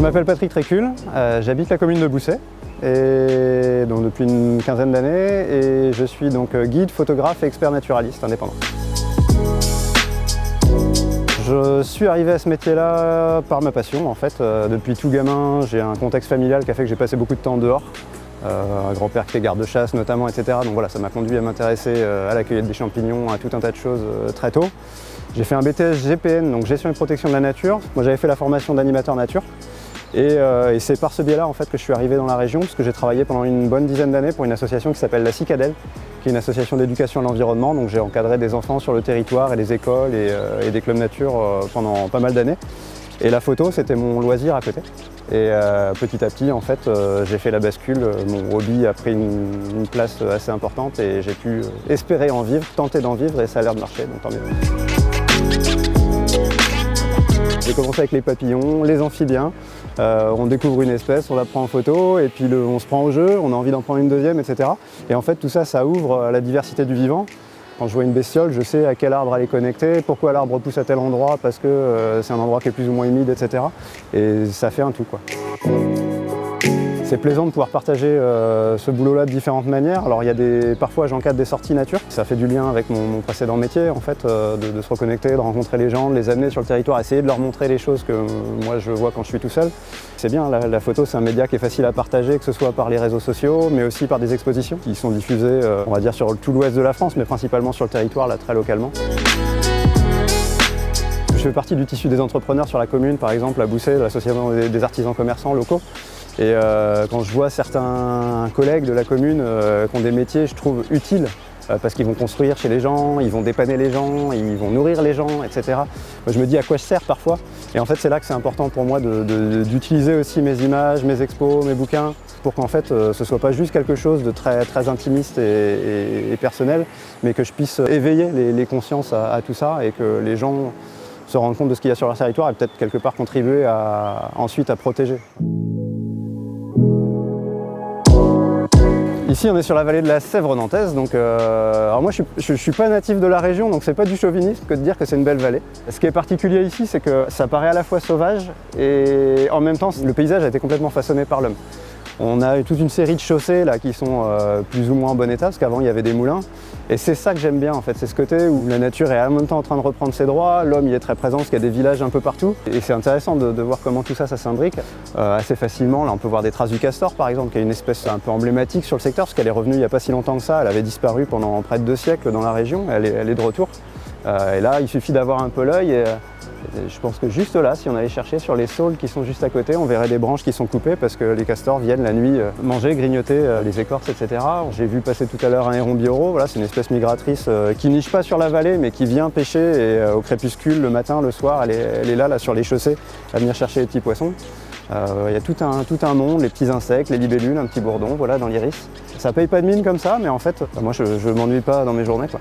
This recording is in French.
Je m'appelle Patrick Trécul, j'habite la commune de Bousset et donc depuis une quinzaine d'années et je suis donc guide, photographe et expert naturaliste indépendant. Je suis arrivé à ce métier-là par ma passion en fait. Depuis tout gamin, j'ai un contexte familial qui a fait que j'ai passé beaucoup de temps dehors. Un grand-père qui était garde-chasse notamment, etc. Donc voilà, ça m'a conduit à m'intéresser à la cueillette des champignons, à tout un tas de choses très tôt. J'ai fait un BTS GPN, donc gestion et protection de la nature. Moi j'avais fait la formation d'animateur nature. Et c'est par ce biais-là en fait, que je suis arrivé dans la région, parce que j'ai travaillé pendant une bonne dizaine d'années pour une association qui s'appelle la Cicadelle, qui est une association d'éducation à l'environnement. Donc j'ai encadré des enfants sur le territoire et des écoles et des clubs nature pendant pas mal d'années. Et la photo, c'était mon loisir à côté. Et petit à petit, en fait, j'ai fait la bascule. Mon hobby a pris une place assez importante et j'ai pu espérer en vivre, tenter d'en vivre et ça a l'air de marcher, donc tant mieux. J'ai commencé avec les papillons, les amphibiens. On découvre une espèce, on la prend en photo et puis on se prend au jeu, on a envie d'en prendre une deuxième, etc. Et en fait, tout ça, ça ouvre à la diversité du vivant. Quand je vois une bestiole, je sais à quel arbre elle est connectée, pourquoi l'arbre pousse à tel endroit, parce que c'est un endroit qui est plus ou moins humide, etc. Et ça fait un tout, quoi. C'est plaisant de pouvoir partager ce boulot-là de différentes manières. Alors parfois j'encadre des sorties nature. Ça fait du lien avec mon précédent métier en fait, de se reconnecter, de rencontrer les gens, de les amener sur le territoire, essayer de leur montrer les choses que moi je vois quand je suis tout seul. C'est bien, la photo c'est un média qui est facile à partager, que ce soit par les réseaux sociaux, mais aussi par des expositions qui sont diffusées, on va dire sur tout l'ouest de la France, mais principalement sur le territoire, là très localement. Je fais partie du tissu des entrepreneurs sur la commune, par exemple à Bousset, l'association des artisans commerçants locaux. Et quand je vois certains collègues de la commune qui ont des métiers, je trouve utiles parce qu'ils vont construire chez les gens, ils vont dépanner les gens, ils vont nourrir les gens, etc. Moi, je me dis à quoi je sers parfois. Et en fait, c'est là que c'est important pour moi d'utiliser aussi mes images, mes expos, mes bouquins, pour qu'en fait, ce soit pas juste quelque chose de très, très intimiste et personnel, mais que je puisse éveiller les consciences à tout ça et que les gens se rendent compte de ce qu'il y a sur leur territoire et peut-être quelque part contribuer ensuite à protéger. Ici, on est sur la vallée de la Sèvre nantaise. Donc, alors moi, je suis pas natif de la région, donc c'est pas du chauvinisme que de dire que c'est une belle vallée. Ce qui est particulier ici, c'est que ça paraît à la fois sauvage et en même temps, le paysage a été complètement façonné par l'homme. On a toute une série de chaussées là, qui sont plus ou moins en bon état, parce qu'avant il y avait des moulins. Et c'est ça que j'aime bien en fait, c'est ce côté où la nature est en même temps en train de reprendre ses droits, l'homme il est très présent parce qu'il y a des villages un peu partout. Et c'est intéressant de voir comment tout ça, ça s'imbrique assez facilement. Là on peut voir des traces du castor par exemple, qui est une espèce un peu emblématique sur le secteur, parce qu'elle est revenue il n'y a pas si longtemps que ça, elle avait disparu pendant près de 2 siècles dans la région, elle est de retour. Et là il suffit d'avoir un peu l'œil. Je pense que juste là, si on allait chercher sur les saules qui sont juste à côté, on verrait des branches qui sont coupées parce que les castors viennent la nuit manger, grignoter les écorces, etc. J'ai vu passer tout à l'heure un héron biauro, voilà, c'est une espèce migratrice qui niche pas sur la vallée mais qui vient pêcher et au crépuscule, le matin, le soir, elle est là sur les chaussées à venir chercher les petits poissons. Il y a tout un monde, les petits insectes, les libellules, un petit bourdon, voilà, dans l'iris. Ça paye pas de mine comme ça, mais en fait, moi je m'ennuie pas dans mes journées, quoi.